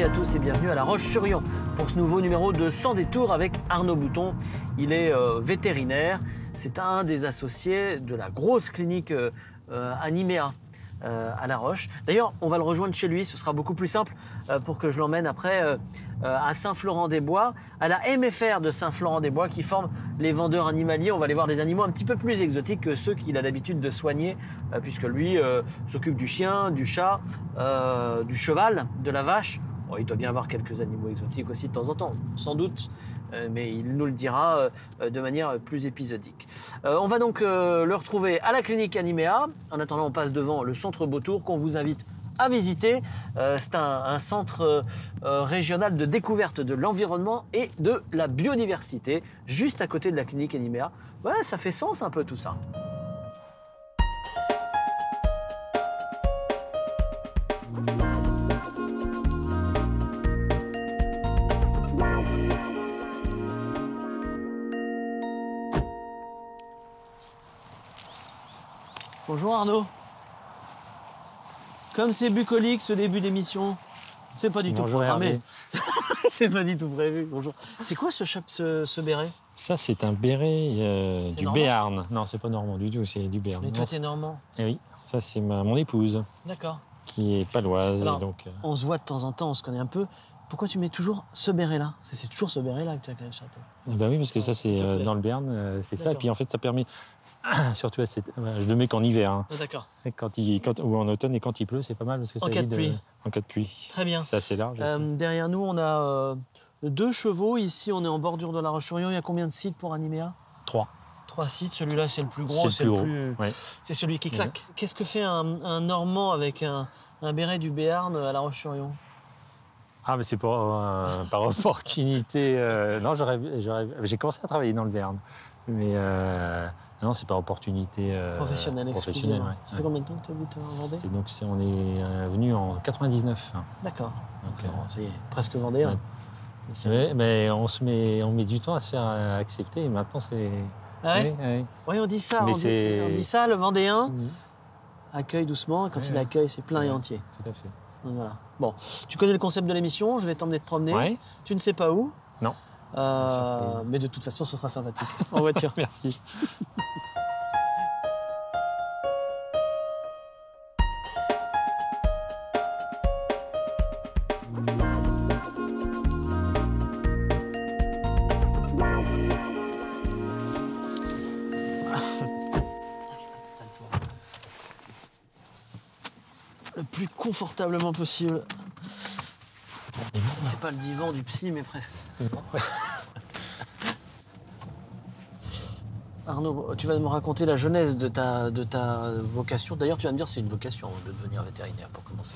à tous et bienvenue à La Roche-sur-Yon pour ce nouveau numéro de Sans détour avec Arnaud Bouton. Il est vétérinaire, c'est un des associés de la grosse clinique Animea à La Roche. D'ailleurs, on va le rejoindre chez lui, ce sera beaucoup plus simple pour que je l'emmène après à Saint-Florent-des-Bois, à la MFR de Saint-Florent-des-Bois qui forme les vendeurs animaliers. On va aller voir des animaux un petit peu plus exotiques que ceux qu'il a l'habitude de soigner, puisque lui s'occupe du chien, du chat, du cheval, de la vache. Bon, il doit bien avoir quelques animaux exotiques aussi de temps en temps, sans doute, mais il nous le dira de manière plus épisodique. On va donc le retrouver à la clinique Animea. En attendant, on passe devant le centre Beautour qu'on vous invite à visiter. C'est un centre régional de découverte de l'environnement et de la biodiversité, juste à côté de la clinique Animea. Ouais, ça fait sens un peu tout ça. Bonjour Arnaud. Comme c'est bucolique ce début d'émission, c'est pas du tout programmé. C'est pas du tout prévu. Bonjour. C'est quoi ce béret? Ça, c'est un béret du Béarn. Non, c'est pas normand du tout, c'est du Béarn. Mais toi, t'es normand? Eh oui, ça, c'est mon épouse. D'accord. Qui est paloise. Alors, donc, on se voit de temps en temps, on se connaît un peu. Pourquoi tu mets toujours ce béret-là? C'est toujours ce béret-là que tu as quand même sur la tête. Ben oui, parce que ça, c'est dans le Béarn, c'est ça. Et puis, en fait, ça permet... Surtout, je le mets qu'en hiver. Hein. Ah, d'accord. Ou en automne et quand il pleut, c'est pas mal parce que ça évite en cas de pluie. Très bien. C'est assez large. Derrière nous, on a 2 chevaux. Ici, on est en bordure de La Roche-sur-Yon. Il y a combien de sites pour Animea? 3. 3 sites. Celui-là, c'est le plus gros. C'est le plus ouais. C'est celui qui claque. Qu'est-ce que fait un Normand avec un béret du Béarn à La Roche-sur-Yon? Ah, mais c'est par opportunité. Non, j'ai commencé à travailler dans le Béarn. Mais non, c'est par opportunité professionnelle. Ouais. Ça fait combien de temps que tu habites en Vendée? Et donc, on est venu en 99. D'accord. C'est presque vendéen. Ouais, mais on met du temps à se faire accepter. Et maintenant, c'est... Ah ouais, oui, on dit ça. On dit ça, le Vendéen accueille doucement. Quand il accueille, c'est plein et entier. Tout à fait. Donc, voilà. Bon, tu connais le concept de l'émission. Je vais t'emmener te promener. Ouais. Tu ne sais pas où. Non. Mais de toute façon, ce sera sympathique. En voiture. Merci. Le plus confortablement possible. C'est pas le divan du psy, mais presque. Ouais. Arnaud, tu vas me raconter la genèse de ta vocation. D'ailleurs, tu vas me dire que c'est une vocation de devenir vétérinaire pour commencer.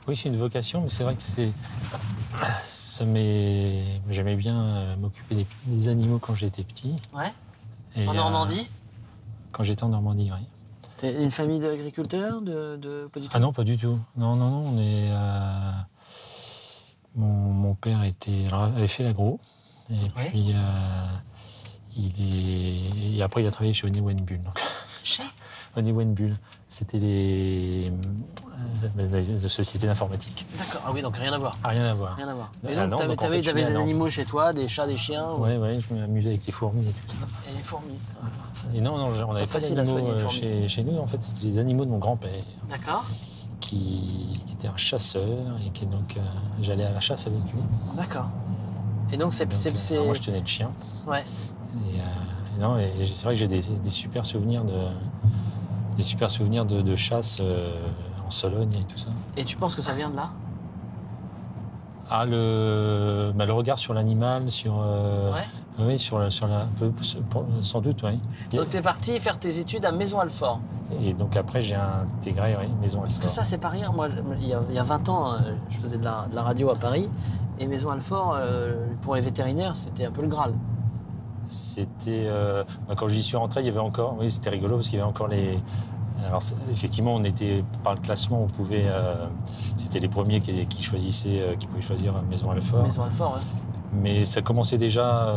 Oui, c'est une vocation, mais c'est vrai que j'aimais bien m'occuper des animaux quand j'étais petit. Ouais. Et, en Normandie? Quand j'étais en Normandie, oui. T'es une famille d'agriculteurs, pas du tout? Ah non, pas du tout. Non, on est... Mon père avait fait l'agro. Et puis, et après, il a travaillé chez Honeywell-Bull. Chez Honeywell-Bull, c'était les sociétés d'informatique. D'accord. Ah oui, donc rien à voir. Ah, rien à voir. Rien à voir. Et donc, t'avais des animaux chez toi, des chats, des chiens? Oui, je m'amusais avec les fourmis et tout ça. Et les fourmis? Et non, on n'avait pas d'animaux chez nous. En fait, c'était les animaux de mon grand-père. D'accord. Qui était un chasseur et qui donc j'allais à la chasse avec lui. D'accord. Et donc c'est moi je tenais le chien. Ouais. Et c'est vrai que j'ai des super souvenirs de chasse en Sologne et tout ça. Et tu penses que ça vient de là? Ah, le regard sur l'animal, sur oui, sans doute, oui. Donc tu es parti faire tes études à Maisons-Alfort. Et donc après j'ai intégré Maisons-Alfort. Parce que ça c'est pas rien. Moi il y a 20 ans je faisais de la radio à Paris et Maisons-Alfort pour les vétérinaires c'était un peu le Graal. C'était quand j'y suis rentré, il y avait encore, oui, c'était rigolo parce qu'il y avait encore les. Alors effectivement, on était par le classement, on pouvait, c'était les premiers qui pouvaient choisir Maisons-Alfort. Maisons-Alfort, ouais. Mais ça commençait déjà,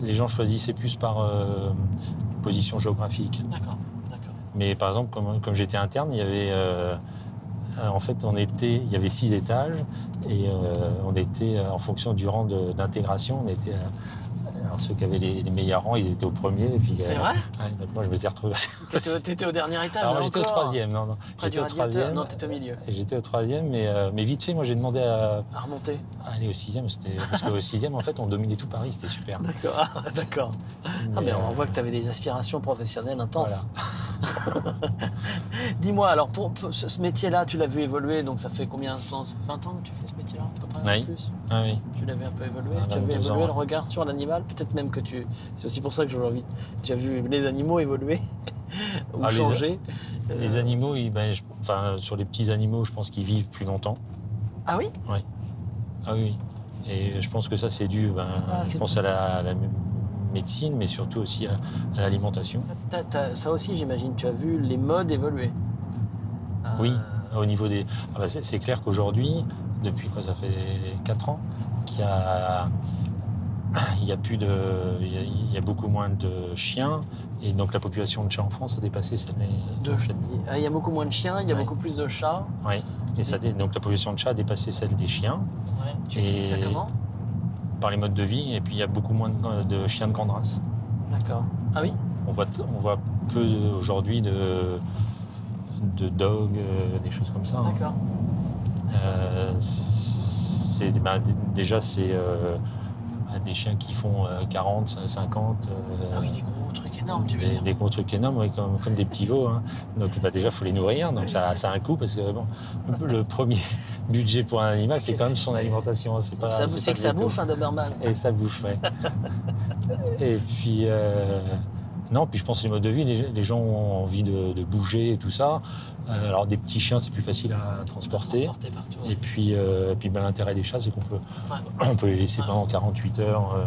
les gens choisissaient plus par position géographique. D'accord. Mais par exemple, comme j'étais interne, il y avait En fait, il y avait 6 étages et on était, en fonction du rang d'intégration, on était... alors ceux qui avaient les meilleurs rangs, ils étaient au premier. C'est vrai? Donc moi, je me suis retrouvé... T'étais au dernier étage, Alors, là, j'étais au encore? 3e, non. Près du J'étais au radiateur? 3e. Non, t'étais au milieu. J'étais au 3e, mais vite fait, moi, j'ai demandé à À remonter? aller au 6e. Parce qu'au 6e, en fait, on dominait tout Paris, c'était super. D'accord, d'accord. Ah, mais on voit que tu avais des aspirations professionnelles intenses. Voilà. Dis-moi, alors, pour ce métier-là, tu l'as vu évoluer, donc ça fait combien de temps? 20 ans que tu fais ce métier-là, à peu près? Oui. Plus. Ah oui. Tu l'as vu un peu évoluer? Ah, Tu as vu 22 évoluer ans, le regard sur l'animal? Peut-être même que tu... C'est aussi pour ça que j'ai envie... Tu as vu les animaux évoluer ou changer? Les animaux, enfin, sur les petits animaux, je pense qu'ils vivent plus longtemps. Ah oui? Oui. Ah oui. Et je pense que ça, c'est dû, je pense à la médecine, mais surtout aussi à l'alimentation. Ça aussi, j'imagine, tu as vu les modes évoluer. Oui, au niveau des... c'est clair qu'aujourd'hui, depuis quoi, ça fait 4 ans, qu'il y a... Il y a beaucoup moins de chiens et donc la population de chats en France a dépassé celle Il y a beaucoup moins de chiens, il y a Oui. beaucoup plus de chats. Oui, donc la population de chats a dépassé celle des chiens. Ouais. Tu expliques ça comment? Par les modes de vie, et puis il y a beaucoup moins de chiens de grande race. D'accord. Ah oui? On voit peu aujourd'hui de dogs, des choses comme ça. D'accord. Déjà, c'est des chiens qui font 40, 50. Ah oui, des gros trucs énormes, tu veux dire. Des gros trucs énormes, oui, comme des petits veaux. Hein. Donc déjà, il faut les nourrir. Donc ça a un coût parce que le premier budget pour un animal, c'est quand même son alimentation. C'est que ça bouffe un Doberman. Et ça bouffe, oui. Et puis... Non, puis je pense que les modes de vie, les gens ont envie de bouger et tout ça. Alors des petits chiens, c'est plus facile à transporter. Partout, ouais. Et puis, l'intérêt des chats, c'est qu'on peut les laisser pendant 48 heures.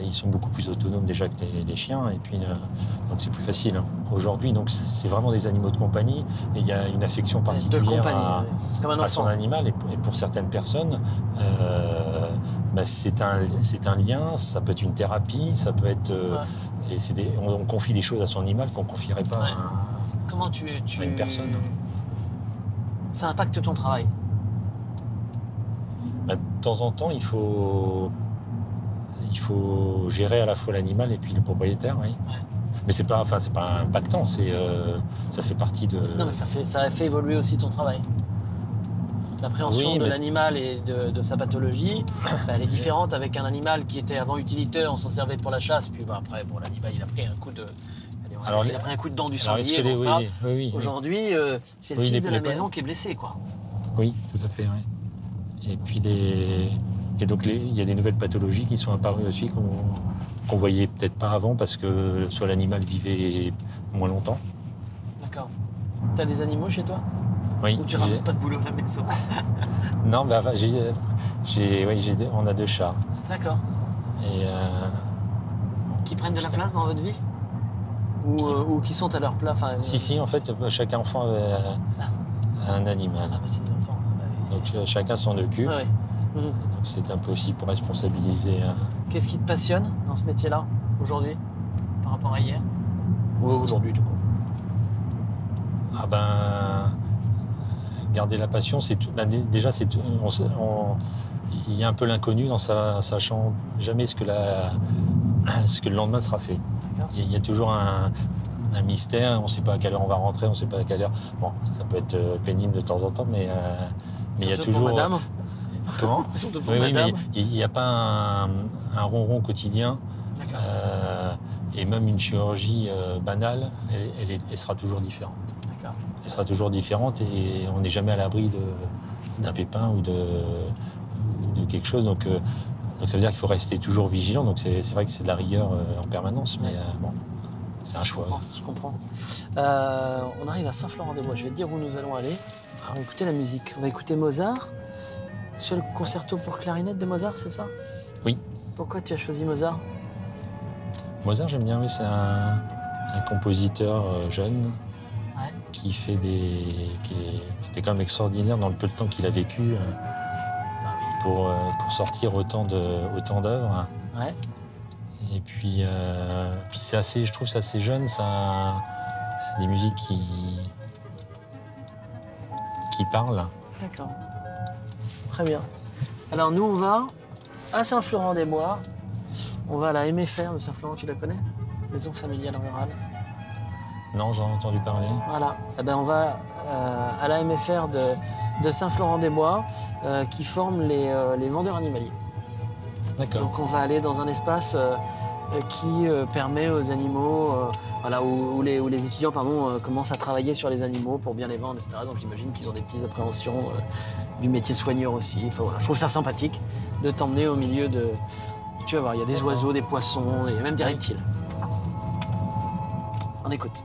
Et ils sont beaucoup plus autonomes déjà que les chiens. Et puis, donc c'est plus facile. Aujourd'hui, donc c'est vraiment des animaux de compagnie. Et il y a une affection particulière comme un à son animal. Et pour certaines personnes, c'est un lien. Ça peut être une thérapie. Ça peut être... Et on confie des choses à son animal qu'on ne confierait pas Comment à une personne. Ça impacte ton travail? De temps en temps, il faut gérer à la fois l'animal et puis le propriétaire. Oui. Ouais. Mais c'est pas impactant, ça fait partie de... Non, mais ça a fait évoluer aussi ton travail. L'appréhension de l'animal et de sa pathologie, elle est différente avec un animal qui était avant utilitaire, on s'en servait pour la chasse, puis après, l'animal, il a pris un coup de... il a pris un coup de dent du sanglier. Oui. Aujourd'hui, c'est le fils de la maison qui est blessé, quoi. Oui, tout à fait, oui. Et puis, donc, il y a des nouvelles pathologies qui sont apparues aussi qu'on voyait peut-être pas avant parce que soit l'animal vivait moins longtemps. D'accord. T'as des animaux chez toi? Oui. Ou tu ramènes pas de boulot à la maison? Non, on a 2 chats. D'accord. Et qui prennent de la place dans votre vie? Ou qui sont à leur place? Si, en fait, chaque enfant a un animal. Ah, bah c'est les enfants. Donc chacun s'en occupe. Ah, ouais. Donc c'est un peu aussi pour responsabiliser. Qu'est-ce qui te passionne dans ce métier-là, aujourd'hui, par rapport à hier? Ou aujourd'hui, tout court? Garder la passion, c'est tout. Déjà, c'est tout. Il y a un peu l'inconnu dans sachant jamais ce que le lendemain sera fait. Il y a toujours un mystère. On ne sait pas à quelle heure on va rentrer, on ne sait pas à quelle heure. Bon, ça peut être pénible de temps en temps, mais il y a toujours. Pour madame. Comment? Surtout pour madame. Mais il n'y a pas un ronron quotidien. Et même une chirurgie banale, elle sera toujours différente. Elle sera toujours différente et on n'est jamais à l'abri d'un pépin ou de quelque chose. Donc ça veut dire qu'il faut rester toujours vigilant. Donc c'est vrai que c'est de la rigueur en permanence, mais c'est un choix. Je comprends. On arrive à Saint-Florent-des-Bois. Je vais te dire où nous allons aller. On va écouter la musique. On va écouter Mozart. Seul concerto pour clarinette de Mozart, c'est ça? Oui. Pourquoi tu as choisi Mozart? Mozart, j'aime bien, oui, c'est un compositeur jeune. Ouais. Qui était quand même extraordinaire dans le peu de temps qu'il a vécu pour sortir autant d'œuvres. Ouais. Et puis je trouve c'est assez jeune, c'est des musiques qui qui parle. D'accord. Très bien. Alors nous, on va à Saint-Florent-des-Bois. On va à la MFR de Saint-Florent, tu la connais? Maison familiale rurale. Non, j'en ai entendu parler. Voilà. Eh ben, on va à la MFR de Saint-Florent-des-Bois qui forme les vendeurs animaliers. D'accord. Donc on va aller dans un espace qui permet aux animaux, voilà, où les étudiants commencent à travailler sur les animaux pour bien les vendre, etc. Donc j'imagine qu'ils ont des petites appréhensions du métier de soigneur aussi. Enfin, voilà, je trouve ça sympathique de t'emmener au milieu de... Tu vas voir, il y a des oiseaux, des poissons, et même des reptiles. On écoute.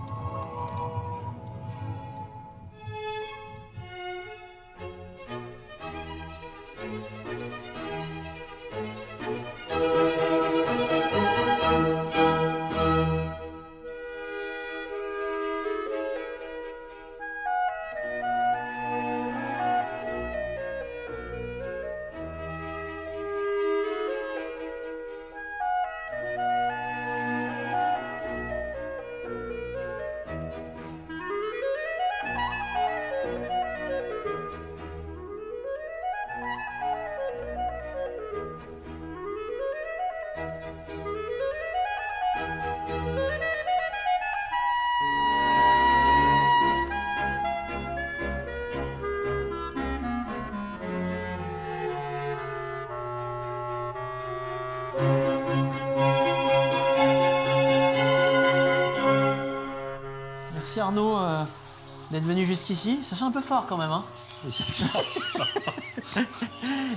Merci Arnaud d'être venu jusqu'ici. Ça sent un peu fort quand même, hein?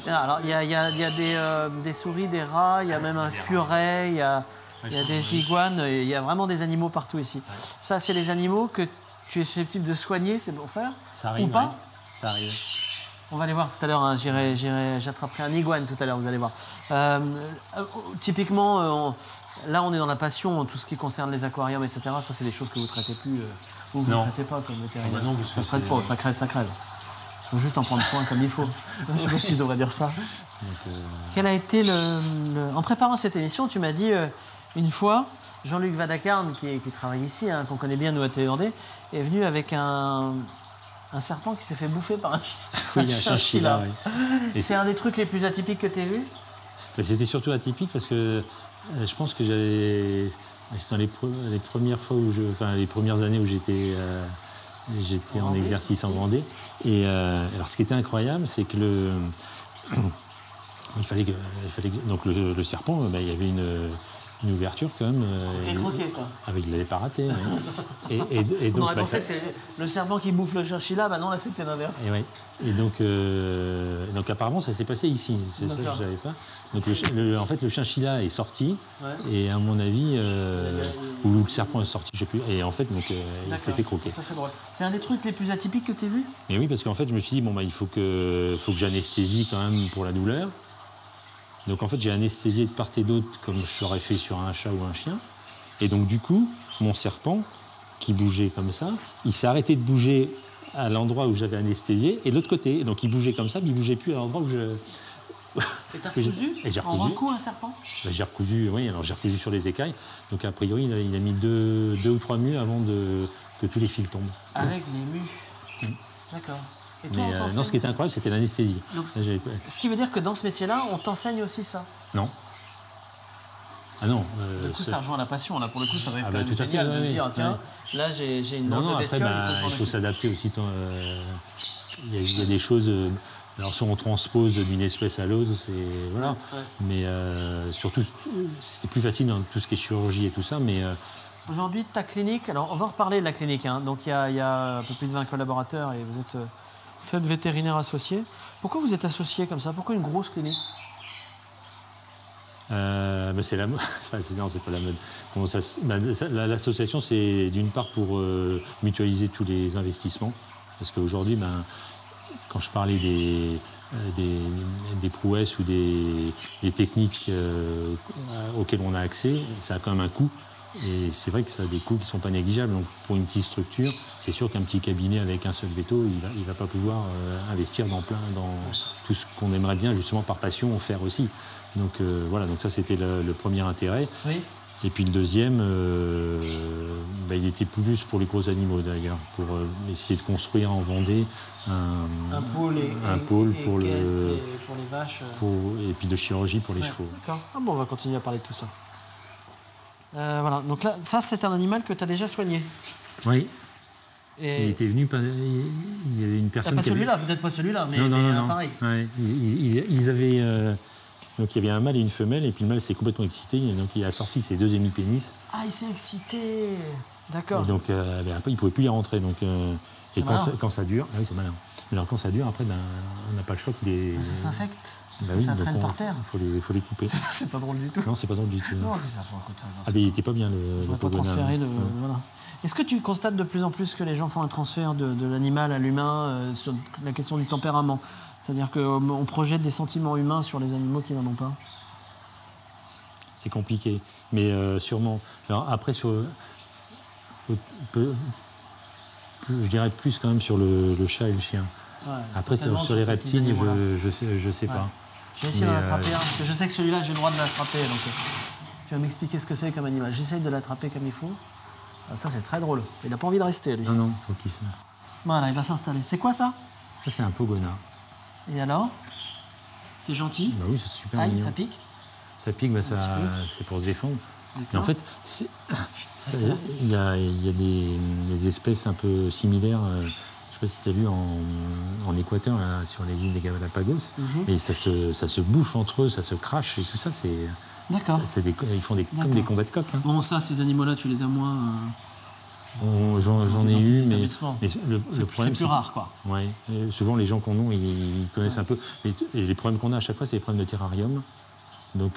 Alors, il y a des souris, des rats, il y a même un furet, il y a des iguanes, il y a vraiment des animaux partout ici. Ouais. Ça, c'est les animaux que tu es susceptible de soigner, c'est pour ça? Ça arrive, ou pas? Ouais. Ça arrive. On va aller voir tout à l'heure, hein. J'attraperai un iguane tout à l'heure, vous allez voir. Typiquement, là, on est dans la passion, tout ce qui concerne les aquariums, etc. Ça, c'est des choses que vous ne traitez plus, ou vous ne traitez pas comme vétérinaire. Non, ça se traite pas, ça crève, ça crève. Il faut juste en prendre soin comme il faut. Je ne sais pas si je devrais dire ça. Donc, quel a été En préparant cette émission, tu m'as dit une fois, Jean-Luc Vadacarne, qui travaille ici, hein, qu'on connaît bien, nous, à Téléandais, est venu avec un serpent qui s'est fait bouffer par un chinchilla. Oui. C'est un des trucs les plus atypiques que tu aies vu? C'était surtout atypique parce que je pense que j'avais... C'était dans les premières fois les premières années où j'étais en exercice en Vendée. Et alors, ce qui était incroyable, c'est que donc le serpent, il y avait une ouverture quand même. Croqué, quoi. Avec il l'avait pas raté. Ouais. et on donc, aurait pensé que c'est le serpent qui bouffe le chinchilla, non, là c'était l'inverse. Et donc apparemment ça s'est passé ici, c'est ça que je ne savais pas. Donc en fait le chinchilla est sorti, et à mon avis, ou le serpent est sorti, je ne sais plus, et en fait donc, il s'est fait croquer. Ça c'est drôle. C'est un des trucs les plus atypiques que tu as vu? Et oui, parce qu'en fait je me suis dit, il faut que j'anesthésie quand même pour la douleur. Donc en fait j'ai anesthésié de part et d'autre comme je l'aurais fait sur un chat ou un chien. Et donc du coup, mon serpent qui bougeait comme ça, il s'est arrêté de bouger à l'endroit où j'avais anesthésié et de l'autre côté. Et donc il bougeait comme ça, mais il ne bougeait plus à l'endroit où je... Et t'as recousu? En un coup un serpent? J'ai recousu, oui, alors j'ai recousu sur les écailles. Donc a priori il a mis deux ou trois mues avant que tous les fils tombent. Avec les mues. D'accord. Et toi, non, ce qui était incroyable, c'était l'anesthésie. Ce qui veut dire que dans ce métier-là, on t'enseigne aussi ça? Non. Ah non. Du coup, ça rejoint la passion. Là, pour le coup, ça va être quand même génial de se dire, tiens, là, j'ai une drôle de bestiole. Il faut s'adapter aussi. Il y a des choses... alors, si on transpose d'une espèce à l'autre, c'est... Voilà. Ouais. Mais surtout, c'est plus facile dans tout ce qui est chirurgie et tout ça, mais... Aujourd'hui, ta clinique... Alors, on va reparler de la clinique. Hein. Donc, il y a un peu plus de 20 collaborateurs et vous êtes 7 vétérinaires associés. Pourquoi vous êtes associés comme ça? Pourquoi une grosse clinique? C'est la mode. Non, c'est pas la mode. L'association, c'est d'une part pour mutualiser tous les investissements. Parce qu'aujourd'hui, quand je parlais des prouesses ou des techniques auxquelles on a accès, ça a quand même un coût. Et c'est vrai que ça a des coûts qui ne sont pas négligeables. Donc pour une petite structure, c'est sûr qu'un petit cabinet avec un seul veto, il va pas pouvoir investir dans tout ce qu'on aimerait bien, justement par passion, faire aussi. Donc voilà, donc ça c'était le premier intérêt. Oui. Et puis le deuxième, il était plus pour les gros animaux d'ailleurs, pour essayer de construire en Vendée un pôle pour les vaches. vaches. Et puis de chirurgie pour les chevaux. D'accord. Ah bon, on va continuer à parler de tout ça. Voilà, donc là, ça c'est un animal que tu as déjà soigné. Oui. Et... Il était venu, il y avait une personne pas qui celui-là, avait... peut-être pas celui-là, mais, non. pareil. Ouais, ils avaient... donc il y avait un mâle et une femelle, et puis le mâle s'est complètement excité, et donc il a sorti ses 2 hémipénis. Ah, il s'est excité. D'accord. Et donc après, il ne pouvait plus y rentrer. Donc, et quand ça dure... Ah oui, c'est malin. Mais alors quand ça dure, après, on n'a pas le choix que les... Ça s'infecte. Parce que ça traîne par terre. Il faut les couper. C'est pas drôle du tout. Non, c'est pas drôle du tout. Non, mais ça faut écouter. Ah, mais il était pas bien, je ne pas transférer le... Voilà. Est-ce que tu constates de plus en plus que les gens font un transfert de l'animal à l'humain sur la question du tempérament? C'est-à-dire qu'on projette des sentiments humains sur les animaux qui n'en ont pas? C'est compliqué, mais sûrement. Alors après, je dirais plus quand même sur le chat et le chien. Ouais, après, sur les reptiles, je sais pas. Je vais essayer d'en attraper un, parce que je sais que celui-là, j'ai le droit de l'attraper. Donc, tu vas m'expliquer ce que c'est comme animal. J'essaye de l'attraper comme il faut. Ah, ça, c'est très drôle. Il n'a pas envie de rester, lui. Non, faut qu'il se... Voilà, il va s'installer. C'est quoi, ça? Ça, c'est un pogona. Et alors? C'est gentil? Bah oui, c'est super mignon. mignon. Ça pique? Ça pique, c'est pour se défendre. Mais en fait, il y a des espèces un peu similaires. Je ne sais pas si tu as vu en Équateur, là, sur les îles des Galapagos. Et ça se bouffe entre eux, ça se crache et tout ça, c'est... D'accord. Ils font comme des combats de coqs. Hein. Bon, ça, ces animaux-là, tu les as moins... J'en ai eu, mais le problème, c'est plus rare, quoi. Ouais. Souvent, les gens qu'on a, ils connaissent un peu. Et les problèmes qu'on a à chaque fois, c'est les problèmes de terrarium. Donc,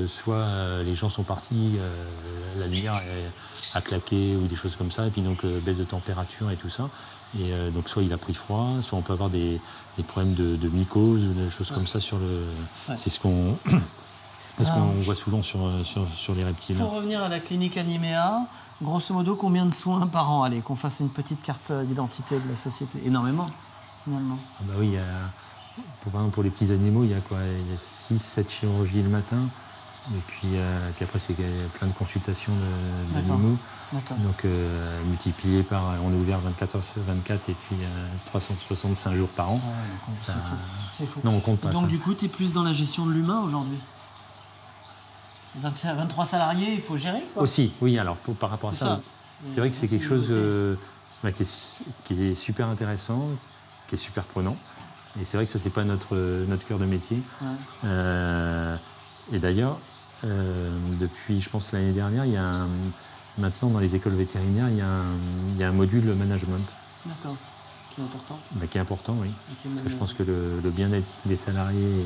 soit les gens sont partis, la lumière a claqué ou des choses comme ça, et puis donc baisse de température et tout ça. Et donc, soit il a pris froid, soit on peut avoir des problèmes de mycose ou des choses comme ça sur le. Ouais. C'est ce qu'on voit souvent sur les reptiles. Pour revenir à la clinique Animea, grosso modo, combien de soins par an? Allez, qu'on fasse une petite carte d'identité de la société. Énormément, finalement. Ah bah oui, par exemple, pour les petits animaux, il y a quoi? Il y a 6-7 chirurgies le matin. Et puis après, c'est plein de consultations d'animaux. Donc, multiplié par... On est ouvert 24 heures sur 24 et puis 365 jours par an. Ouais, c'est fou. Non, on compte pas. Donc, du coup, tu es plus dans la gestion de l'humain aujourd'hui? 23 salariés, il faut gérer, quoi. Aussi, oui. Alors, par rapport à ça, c'est vrai que c'est quelque chose qui est super intéressant, qui est super prenant. Et c'est vrai que ça, c'est pas notre cœur de métier. Ouais. Et d'ailleurs, depuis, je pense, l'année dernière, il y a maintenant, dans les écoles vétérinaires, il y a un module management. D'accord. Qui est important. Qui est important, oui. Parce que je pense que le bien-être des salariés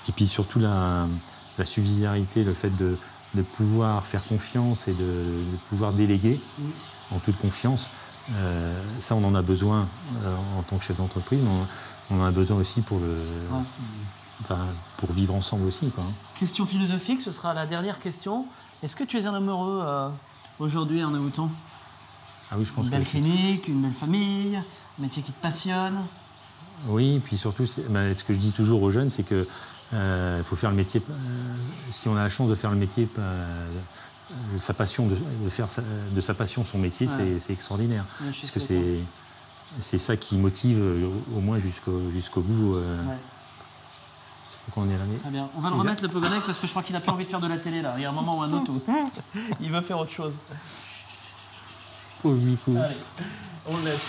et puis surtout la subsidiarité, le fait de pouvoir faire confiance et de pouvoir déléguer en toute confiance, ça, on en a besoin en tant que chef d'entreprise. On en a besoin aussi pour vivre ensemble aussi, quoi. Question philosophique, ce sera la dernière question. Est-ce que tu es un amoureux aujourd'hui, Arnaud Mouton? Ah oui, je pense. Une belle clinique, une belle famille, un métier qui te passionne? Oui, et puis surtout, ce que je dis toujours aux jeunes, c'est que faut faire le métier. Si on a la chance de faire le métier, sa passion, de faire de sa passion son métier, c'est extraordinaire. Ouais, parce que c'est ça qui motive au moins jusqu'au bout. C'est pourquoi on est là. Très bien. On va le remettre, le Pogonec, parce que je crois qu'il n'a plus envie de faire de la télé, là. Il y a un moment ou un autre où il veut faire autre chose. Pauvre Mico. Allez, on le laisse.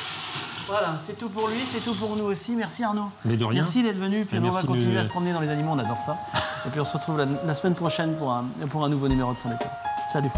Voilà, c'est tout pour lui, c'est tout pour nous aussi. Merci Arnaud. Mais de rien. Merci d'être venu. Puis on va continuer à se promener dans les animaux, on adore ça. Et puis on se retrouve la semaine prochaine pour un nouveau numéro de Sans détour. Salut.